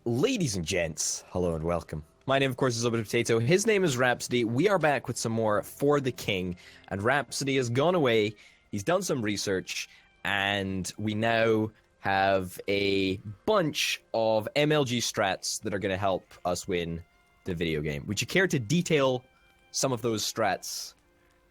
Ladies and gents, hello and welcome. My name, of course, is Little Potato. His name is Rhapsody. We are back with some more For the King, and Rhapsody has gone away. He's done some research, and we now have a bunch of MLG strats that are going to help us win the video game. Would you care to detail some of those strats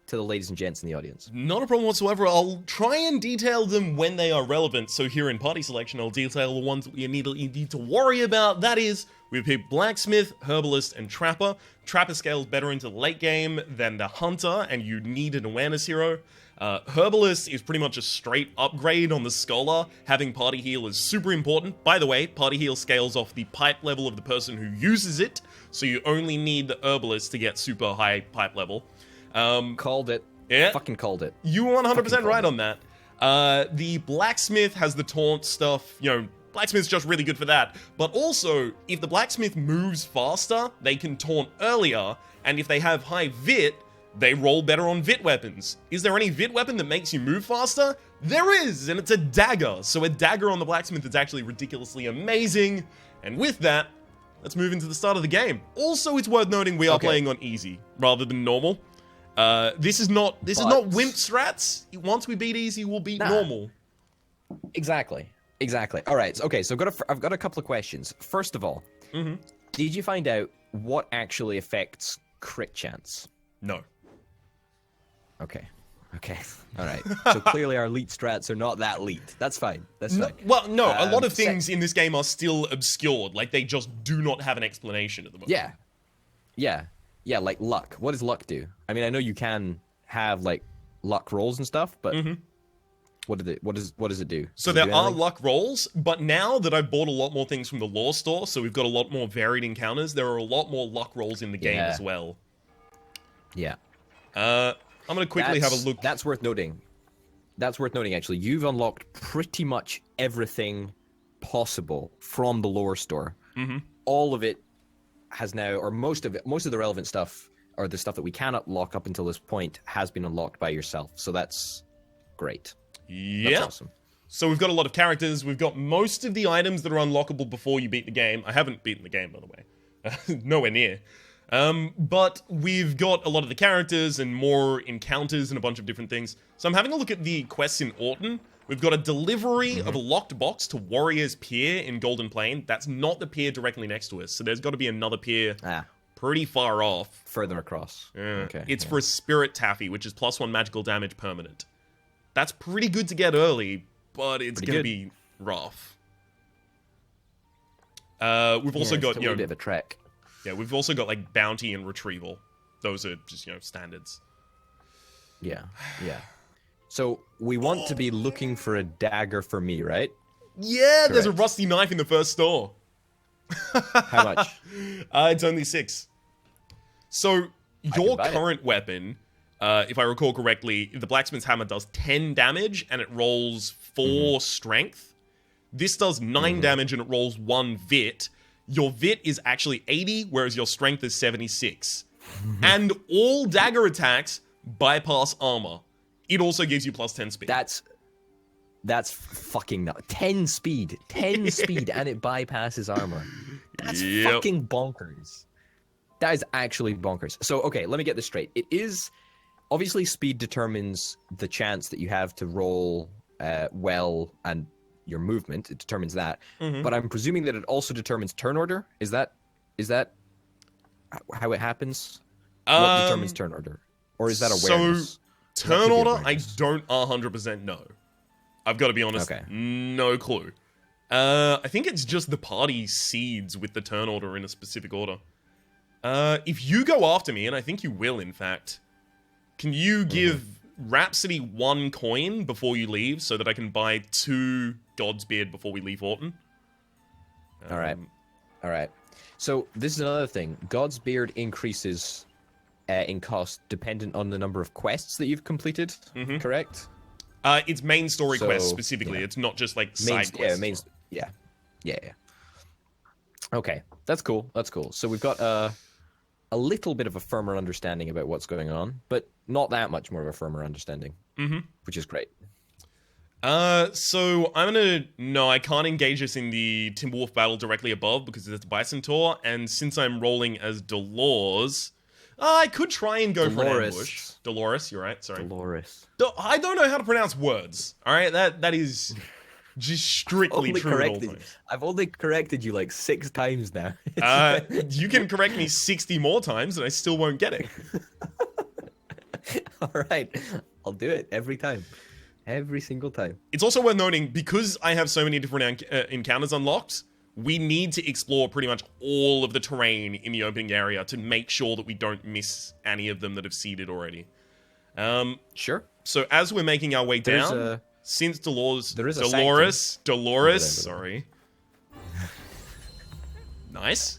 to the ladies and gents in the audience? Not a problem whatsoever. I'll try and detail them when they are relevant. So here in party selection, I'll detail the ones that you need to worry about. That is, we've picked Blacksmith, Herbalist, and Trapper. Trapper scales better into the late game than the Hunter, and you need an awareness hero. Herbalist is pretty much a straight upgrade on the Scholar. Having Party Heal is super important. By the way, Party Heal scales off the pipe level of the person who uses it, so you only need the Herbalist to get super high pipe level. Called it. Yeah. Fucking called it. You were 100% right on that. The Blacksmith has the taunt stuff. You know, Blacksmith's just really good for that. But also, if the Blacksmith moves faster, they can taunt earlier. And if they have high Vit, they roll better on Vit weapons. Is there any Vit weapon that makes you move faster? There is, and it's a dagger. So a dagger on the Blacksmith is actually ridiculously amazing. And with that, let's move into the start of the game. Also, it's worth noting we are playing on easy rather than normal. This is not wimp strats. Once we beat easy, we'll beat normal. Exactly. All right. Okay. So I've got a couple of questions. First of all, did you find out what actually affects crit chance? No. Okay. All right. So clearly our elite strats are not that elite. That's fine. Fine. Well, no. A lot of things in this game are still obscured. Like they just do not have an explanation at the moment. Yeah, like luck. What does luck do? I mean, I know you can have like luck rolls and stuff, but what does it do? So there are luck rolls, but now that I've bought a lot more things from the lore store, so we've got a lot more varied encounters, there are a lot more luck rolls in the game as well. Yeah. I'm gonna quickly have a look. That's worth noting. Actually. You've unlocked pretty much everything possible from the lore store. All of it has now, or most of the relevant stuff, or the stuff that we cannot lock up until this point, has been unlocked by yourself. So that's great. Yeah. That's awesome. So we've got a lot of characters. We've got most of the items that are unlockable before you beat the game. I haven't beaten the game, by the way. Nowhere near. But we've got a lot of the characters and more encounters and a bunch of different things. So I'm having a look at the quests in Orton. We've got a delivery of a locked box to Warrior's Pier in Golden Plain. That's not the pier directly next to us, so there's got to be another pier pretty far off. Further across. Okay. It's for a Spirit Taffy, which is +1 magical damage permanent. That's pretty good to get early, but it's going to be rough. We've also got, a bit of a trek. Yeah, we've also got, like, Bounty and Retrieval. Those are just, standards. Yeah. So, we want to be looking for a dagger for me, right? Yeah, there's a rusty knife in the first store. How much? It's only 6. So, your current weapon, if I recall correctly, the Blacksmith's Hammer does 10 damage, and it rolls 4 strength. This does 9 damage, and it rolls 1 Vit. Your Vit is actually 80, whereas your strength is 76. And all dagger attacks bypass armor. It also gives you +10 speed. That's fucking nuts. 10 speed, and it bypasses armor. That's fucking bonkers. That is actually bonkers. So, okay, let me get this straight. It is, obviously speed determines the chance that you have to roll well and your movement. It determines that. But I'm presuming that it also determines turn order. Is that how it happens? What determines turn order? Or is that awareness? So, turn order, I don't 100% know. I've got to be honest, no clue. I think it's just the party seeds with the turn order in a specific order. If you go after me, and I think you will, in fact, can you give Rhapsody 1 coin before you leave so that I can buy 2 God's Beard before we leave Orton? All right. So, this is another thing. God's Beard increases in cost dependent on the number of quests that you've completed, correct? It's main story quests specifically. Yeah. It's not just like side quests. Yeah. Okay, that's cool. So we've got a little bit of a firmer understanding about what's going on, but not that much more of a firmer understanding, which is great. So no, I can't engage us in the Timberwolf battle directly above because it's Bison Tor, and since I'm rolling as Dolores, I could try and go for an ambush. Dolores, you're right, sorry. Dolores. I don't know how to pronounce words, alright? That is just strictly true at all times. I've only corrected you like 6 times now. You can correct me 60 more times and I still won't get it. Alright, I'll do it every time. Every single time. It's also worth noting, because I have so many different encounters unlocked, we need to explore pretty much all of the terrain in the opening area to make sure that we don't miss any of them that have seeded already. Sure. So as we're making our way down, since Dolores, sorry. Nice.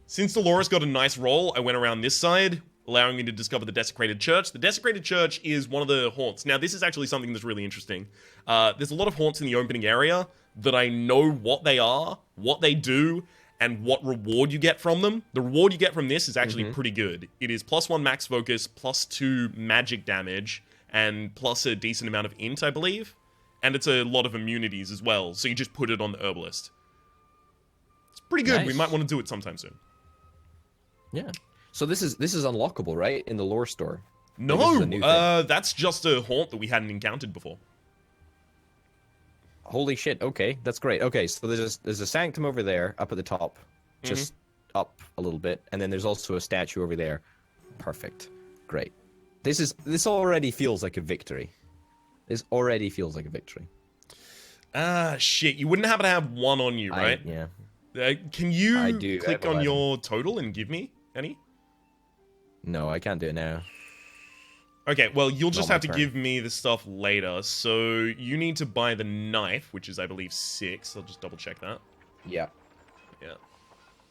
Since Dolores got a nice roll, I went around this side, allowing me to discover the Desecrated Church. The Desecrated Church is one of the haunts. Now, this is actually something that's really interesting. There's a lot of haunts in the opening area that I know what they are, what they do, and what reward you get from them. The reward you get from this is actually pretty good. It is +1 max focus, +2 magic damage, and plus a decent amount of int, I believe. And it's a lot of immunities as well, so you just put it on the herbalist. It's pretty good. Nice. We might want to do it sometime soon. Yeah. So this is unlockable, right? In the lore store? No, that's just a haunt that we hadn't encountered before. Holy shit, okay, that's great. Okay, so there's a sanctum over there, up at the top, just up a little bit, and then there's also a statue over there. Perfect. Great. This already feels like a victory. This already feels like a victory. Shit, you wouldn't happen to have one on you, right? Yeah. Can you click on your total and give me any? No, I can't do it now. Okay, well, you'll just have to give me the stuff later. So you need to buy the knife, which is, I believe, 6. I'll just double check that. Yeah. Yeah.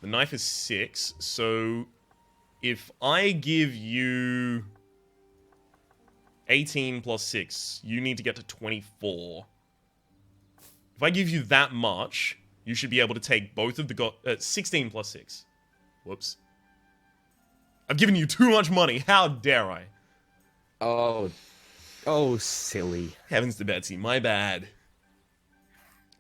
The knife is 6. So if I give you 18 plus 6, you need to get to 24. If I give you that much, you should be able to take both of the 16 plus 6. Whoops. I've given you too much money. How dare I? Oh, silly. Heavens to Betsy, my bad.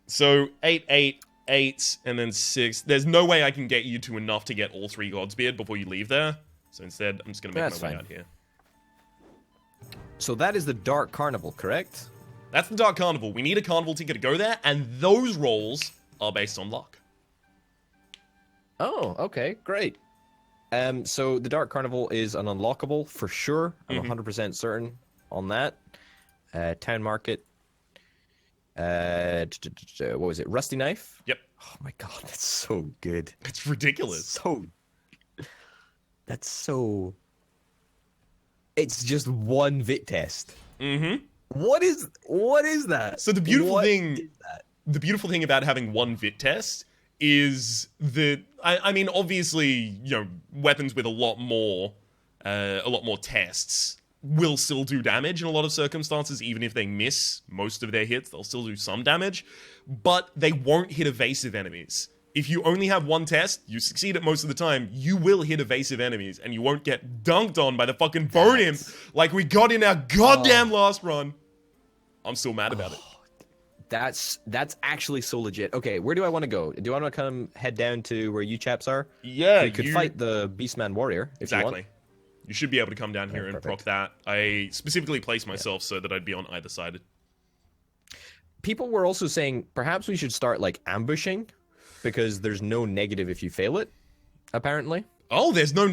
So, 8, 8, 8, and then 6. There's no way I can get you to enough to get all 3 Godsbeard before you leave there. So instead, I'm just going to make my way out here. So that is the Dark Carnival, correct? That's the Dark Carnival. We need a carnival ticket to go there, and those rolls are based on luck. Oh, okay, great. So the Dark Carnival is an unlockable for sure. I'm 100% certain on that. Town Market. What was it? Rusty Knife? Yep. Oh my god, that's so good. It's ridiculous. That's so... It's just one vit test. What is that? So the beautiful thing about having one vit test is that I mean, obviously, you know, weapons with a lot more tests will still do damage in a lot of circumstances. Even if they miss most of their hits, they'll still do some damage, but they won't hit evasive enemies. If you only have one test, you succeed at most of the time, you will hit evasive enemies, and you won't get dunked on by the fucking Bone Imp like we got in our goddamn last run. I'm still mad about it. That's actually so legit. Okay, where do I want to go? Do I want to head down to where you chaps are? Yeah, we could fight the Beastman Warrior if you want. You should be able to come down here and proc that. I specifically placed myself so that I'd be on either side. People were also saying perhaps we should start like ambushing, because there's no negative if you fail it, apparently. Oh, there's no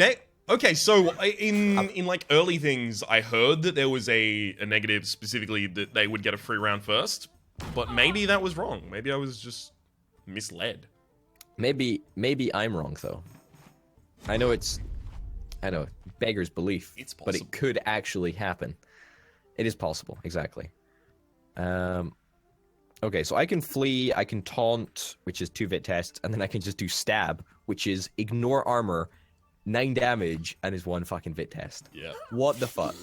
Okay, so in like early things, I heard that there was a negative specifically that they would get a free round first, but maybe that was wrong. Maybe I was just misled. Maybe I'm wrong though. I know beggars belief, but it could actually happen. It is possible, exactly. Okay, so I can flee, I can taunt, which is 2 vit tests, and then I can just do stab, which is ignore armor, 9 damage, and is 1 fucking vit test. Yeah. What the fuck?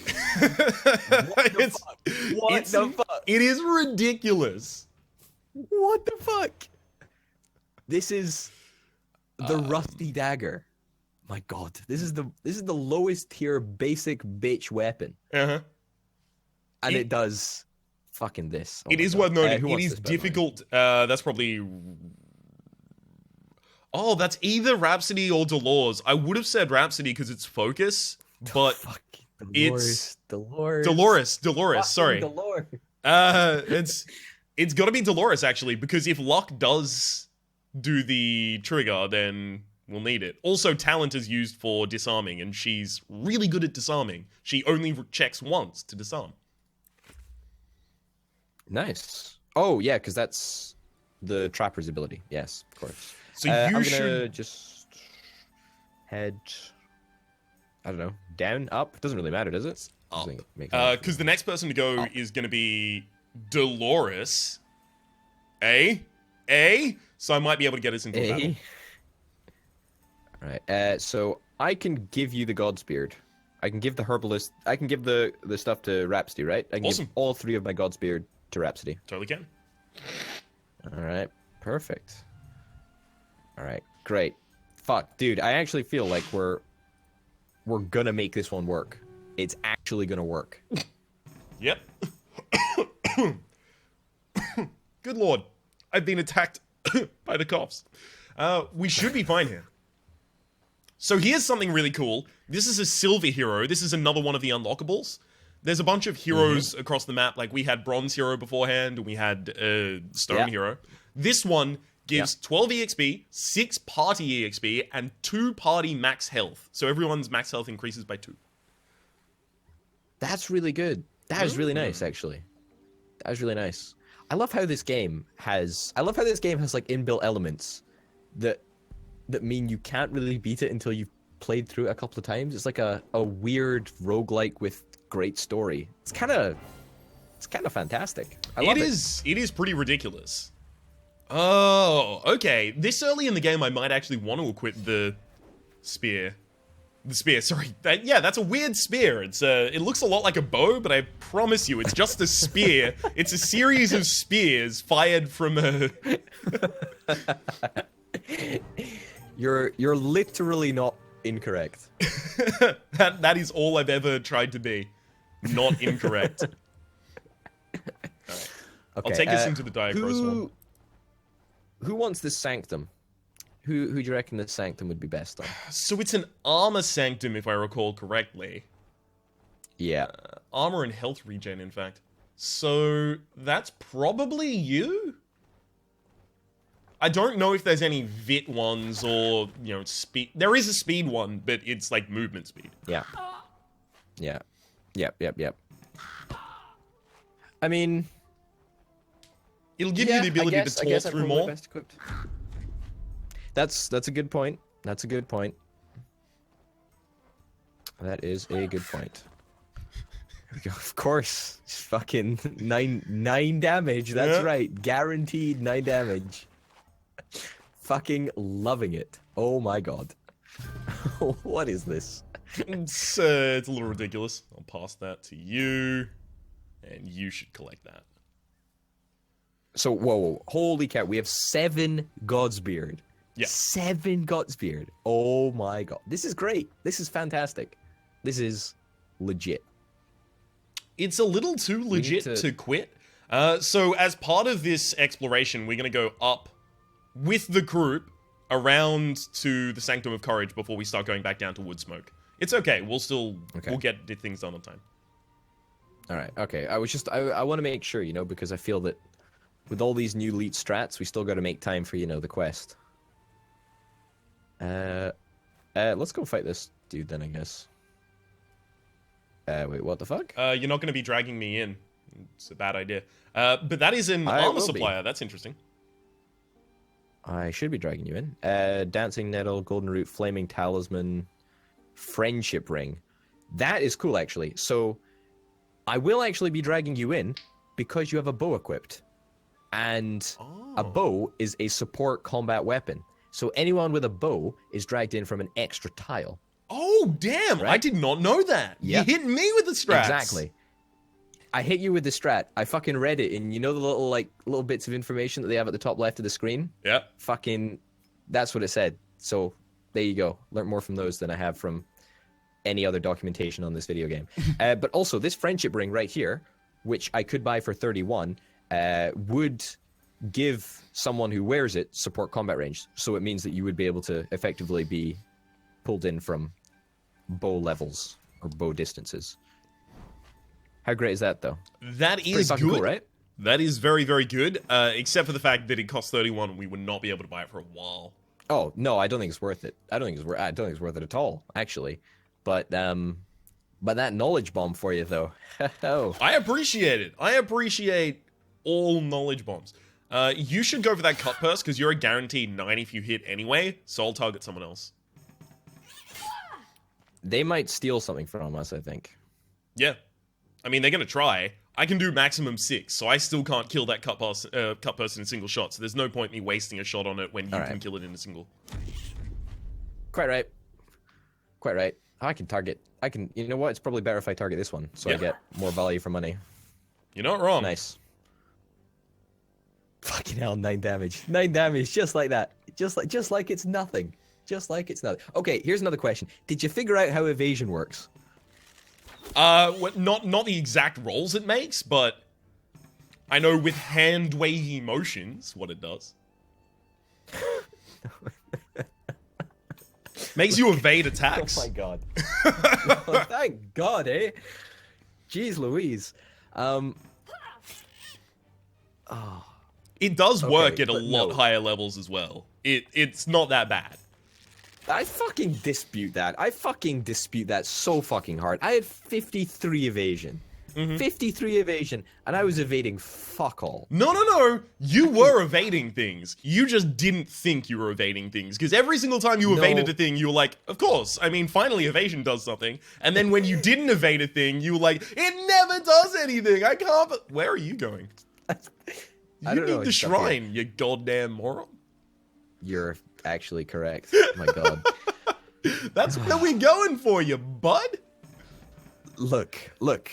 What the fuck? It is ridiculous. What the fuck? This is the Rusty Dagger. My god, this is the lowest tier basic bitch weapon. And it does fucking this. Oh It my is God. worth noting. Who It wants is this, by the way? difficult. That's probably. Oh, that's either Rhapsody or Dolores. I would have said Rhapsody because it's focus, but Fucking it's Dolores. Dolores. Fucking Sorry. Dolores. It's got to be Dolores actually, because if luck does do the trigger, then we'll need it. Also, talent is used for disarming, and she's really good at disarming. She only checks once to disarm. Nice. Oh yeah, because that's the Trapper's ability. Yes, of course. So I'm you gonna should just head. I don't know. Down, up. Doesn't really matter, does it? up. Doesn't make sense. Because the next person to go Up. is going to be Dolores. So I might be able to get us into a battle. All right. So I can give you the Godsbeard. I can give the herbalist. I can give the stuff to Rhapsody, right? I can Awesome. give all 3 of my Godsbeard to Rhapsody. Totally can. All right. Perfect. All right. Great. Fuck, dude. I actually feel like we're gonna make this one work. It's actually gonna work. Yep. Good lord. I've been attacked by the cops. We should be fine here. So here's something really cool. This is a silver hero. This is another one of the unlockables. There's a bunch of heroes across the map. Like we had bronze hero beforehand, and we had stone hero. This one gives 12 EXP, 6 party EXP, and 2 party max health. So everyone's max health increases by 2. That's really good. That is really nice, actually. That was really nice. I love how this game has. I love how this game has like inbuilt elements that mean you can't really beat it until you've played through it a couple of times. It's like a weird roguelike with great story. It's kind of fantastic. I love it. It is pretty ridiculous. Oh, okay. This early in the game, I might actually want to equip the spear. The spear, sorry. That's a weird spear. It looks a lot like a bow, but I promise you, it's just a spear. It's a series of spears fired from a... You're literally not incorrect. that is all I've ever tried to be. Not incorrect. Right. Okay, I'll take us into the Diacros one. Who wants this sanctum? Who do you reckon this sanctum would be best on? So it's an armor sanctum, if I recall correctly. Yeah. Armor and health regen, in fact. So that's probably you? I don't know if there's any Vit ones or, speed. There is a speed one, but it's like movement speed. Yeah. Yeah. Yep. I mean... It'll give you the ability to talk through more. Best equipped. That's a good point. That's a good point. That is a good point. Here we go. Of course. Fucking 9 damage. That's right. Guaranteed 9 damage. Fucking loving it. Oh my god. What is this? It's a little ridiculous. I'll pass that to you. And you should collect that. So, whoa. Holy cow. We have 7 Godsbeard. Yeah. 7 Godsbeard. Oh my god. This is great. This is fantastic. This is legit. It's a little too legit to quit. So as part of this exploration, we're going to go up with the group around to the Sanctum of Courage before we start going back down to Woodsmoke. It's okay. We'll get things done on time. All right. Okay. I want to make sure, because I feel that with all these new elite strats, we still got to make time for, the quest. Let's go fight this dude then, I guess. Wait, what the fuck? You're not going to be dragging me in. It's a bad idea. But that is an armor supplier. That's interesting. I should be dragging you in. Dancing Nettle, Golden Root, Flaming Talisman, Friendship Ring. That is cool, actually. So, I will actually be dragging you in because you have a bow equipped. And a bow is a support combat weapon. So anyone with a bow is dragged in from an extra tile. Oh, damn! Right? I did not know that. Yep. You hit me with the strats. Exactly. I hit you with the strat. I fucking read it, and the little bits of information that they have at the top left of the screen? Yeah. Fucking, that's what it said. So, there you go. Learn more from those than I have from any other documentation on this video game. But also, this friendship ring right here, which I could buy for 31, would give someone who wears it support combat range. So it means that you would be able to effectively be pulled in from bow levels or bow distances. How great is that, though? That is Pretty good, cool, right? That is very, very good. Except for the fact that it costs 31, and we would not be able to buy it for a while. Oh no, I don't think it's worth it. I don't think it's worth it at all, actually. But that knowledge bomb for you, though. Oh. I appreciate it. I appreciate all knowledge bombs. You should go for that cut purse because you're a guaranteed 9 if you hit anyway. So I'll target someone else. They might steal something from us, I think. Yeah. I mean, they're going to try. I can do maximum 6, so I still can't kill that cut person in a single shot. So there's no point in me wasting a shot on it when you can kill it in a single. Quite right. Quite right. I can target. You know what? It's probably better if I target this one, so I get more value for money. You're not wrong. Nice. Fucking hell, 9 damage. 9 damage, just like that. Just like it's nothing. Just like it's nothing. Okay, here's another question. Did you figure out how evasion works? Not the exact rolls it makes, but I know with hand wavy motions what it does. Makes you evade attacks. Oh my god. Oh, thank God, eh? Jeez Louise. It does work at a lot higher levels as well. It's not that bad. I fucking dispute that. I fucking dispute that so fucking hard. I had 53 evasion. 53 evasion, and I was evading fuck all. No. You were evading things. You just didn't think you were evading things. Because every single time you evaded a thing, you were like, of course. I mean, finally evasion does something. And then when you didn't evade a thing, you were like, it never does anything. I can't... Where are you going? I don't know, need the shrine, you goddamn moron. You're actually correct. Oh my god. That's where we're going for you, bud. Look. Look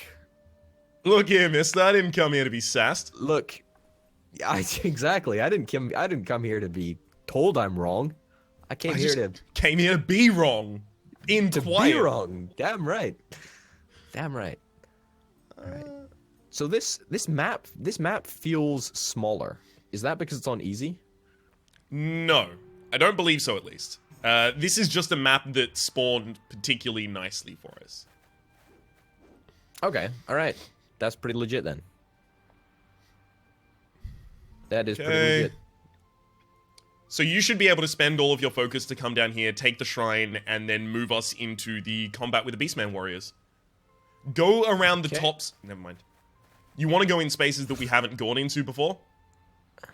here, mister. I didn't come here to be sassed. Look. Exactly. I didn't come here to be told I'm wrong. I came here to be wrong. In quiet. Be wrong. Damn right. Damn right. All right. So this map feels smaller. Is that because it's on easy? No, I don't believe so. At least this is just a map that spawned particularly nicely for us. Okay, all right, that's pretty legit then. That is pretty legit. So you should be able to spend all of your focus to come down here, take the shrine, and then move us into the combat with the Beastman warriors. Go around the tops. Never mind. You want to go in spaces that we haven't gone into before?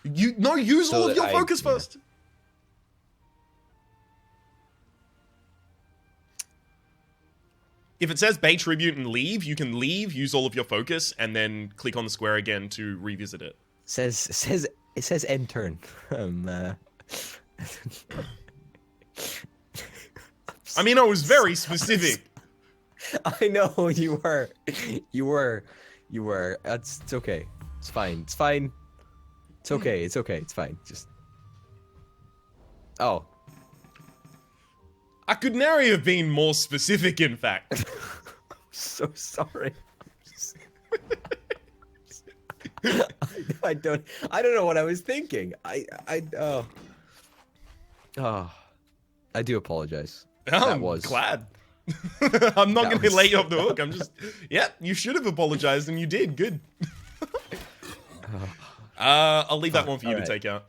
Use all of your focus first. If it says Bay Tribute and leave, you can leave, use all of your focus, and then click on the square again to revisit it. It says end turn. I mean, I was very specific. I know you were. It's okay. It's fine. It's fine. It's okay. It's okay. It's fine. Just. Oh. I could never have been more specific, in fact. I'm so sorry. I don't know what I was thinking. I do apologize. I'm glad. I'm not going to lay you off the hook. I'm just, you should have apologized and you did. Good. I'll leave that one for you to take out.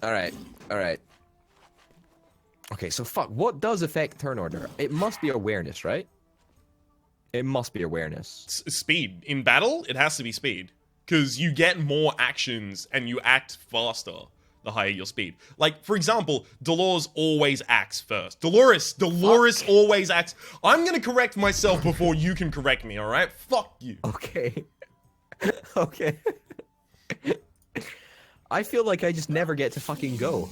All right. Okay, so what does affect turn order? It must be awareness, right? It must be awareness. Speed. In battle, it has to be speed. Because you get more actions and you act faster the higher your speed. Like, for example, Dolores always acts first. Dolores always acts. I'm going to correct myself before you can correct me, alright? Fuck you. Okay. Okay. I feel like I just never get to fucking go.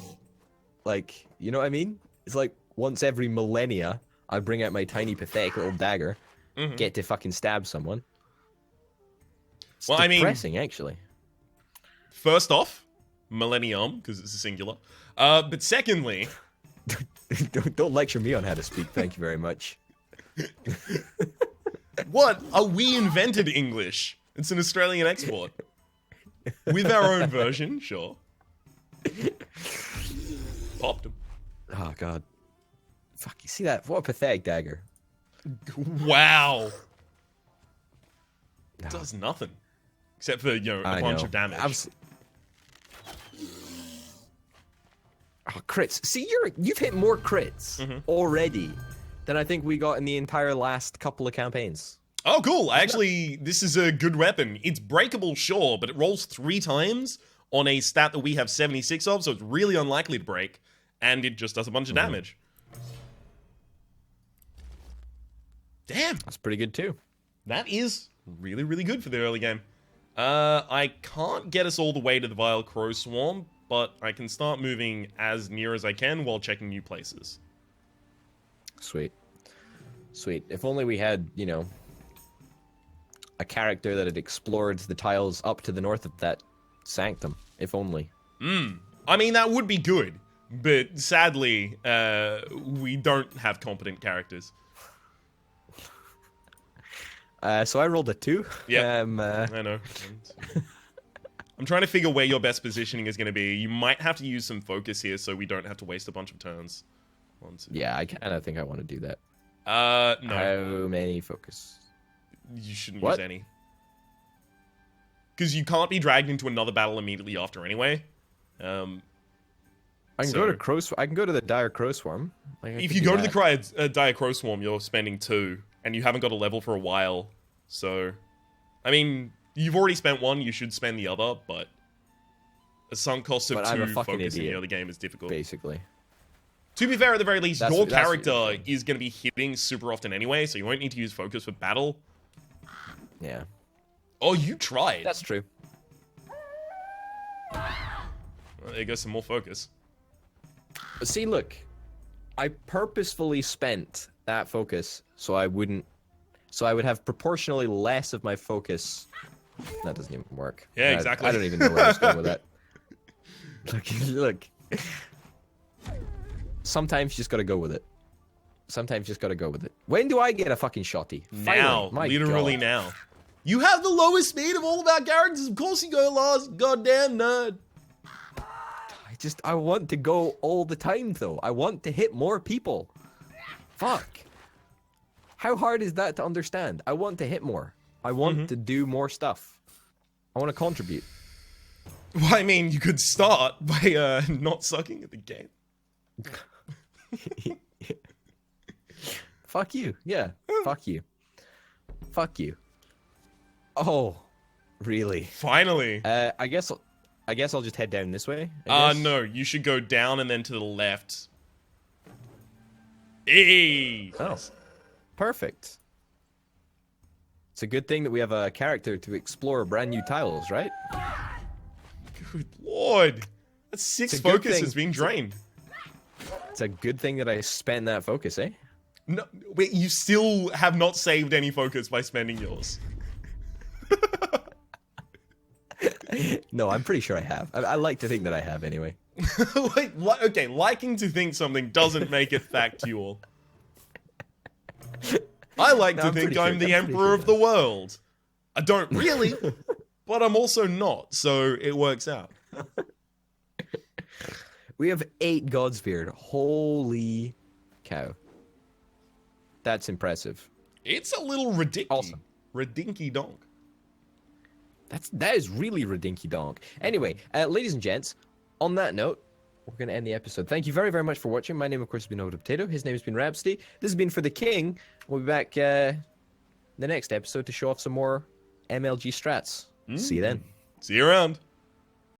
Like, you know what I mean? It's like once every millennia, I bring out my tiny pathetic little dagger, get to fucking stab someone. It's depressing, actually. First off, millennium, because it's a singular. But secondly... don't lecture me on how to speak, thank you very much. What? We invented English. It's an Australian export. With our own version, sure. Popped him. Oh, God. Fuck, you see that? What a pathetic dagger. Wow. No. Does nothing. Except for, a bunch of damage. Oh, crits. See, you've hit more crits already than I think we got in the entire last couple of campaigns. Oh, cool. This is a good weapon. It's breakable, sure, but it rolls 3 times on a stat that we have 76 of, so it's really unlikely to break, and it just does a bunch of damage. Damn. That's pretty good, too. That is really, really good for the early game. I can't get us all the way to the Vile Crow Swarm, but I can start moving as near as I can while checking new places. Sweet. Sweet. If only we had, a character that had explored the tiles up to the north of that sanctum. If only. I mean, that would be good, but sadly, we don't have competent characters. So I rolled a 2. Yeah, I know. I'm trying to figure where your best positioning is going to be. You might have to use some focus here so we don't have to waste a bunch of turns. 1, 2. Yeah, I kind of think I want to do that. No. How many focus? You shouldn't use any. Because you can't be dragged into another battle immediately after anyway. I can go to I can go to the Dire Crow Swarm. If you go to the Dire Crow Swarm, you're spending 2, and you haven't got a level for a while. So, I mean, you've already spent 1. You should spend the other, but a sunk cost of 2 focus in the early game is difficult. Basically. To be fair, at the very least, your character is going to be hitting super often anyway, so you won't need to use focus for battle. Yeah. Oh, you tried. That's true. Well, there goes some more focus. See, look. I purposefully spent that focus so I would have proportionally less of my focus. That doesn't even work. Yeah, exactly. I don't even know where I was going with that. Look. Sometimes you just gotta go with it. When do I get a fucking shotty? Now. Literally now. You have the lowest speed of all of our characters. Of course you go last, goddamn nerd. I want to go all the time, though. I want to hit more people. Fuck. How hard is that to understand? I want to hit more. I want to do more stuff. I want to contribute. Well, I mean, you could start by not sucking at the game. Fuck you. Yeah. Fuck you. Fuck you. Oh, really? Finally. I guess I'll just head down this way. No, you should go down and then to the left. Hey. Oh, perfect. It's a good thing that we have a character to explore brand new tiles, right? Good lord. That's 6 focus is being drained. It's a good thing that I spent that focus, eh? No, wait, you still have not saved any focus by spending yours. No, I'm pretty sure I have. I like to think that I have, anyway. Okay, liking to think something doesn't make it factual. I like to think I'm the emperor of the world. I don't really, but I'm also not, so it works out. We have 8 Godspeared. Holy cow. That's impressive. It's a little ridiculous. Awesome. Redinky donk. That is really redinky donk. Anyway, ladies and gents, on that note, we're going to end the episode. Thank you very, very much for watching. My name, of course, has been Oda Potato. His name has been Rhapsody. This has been For the King. We'll be back the next episode to show off some more MLG strats. See you then. See you around.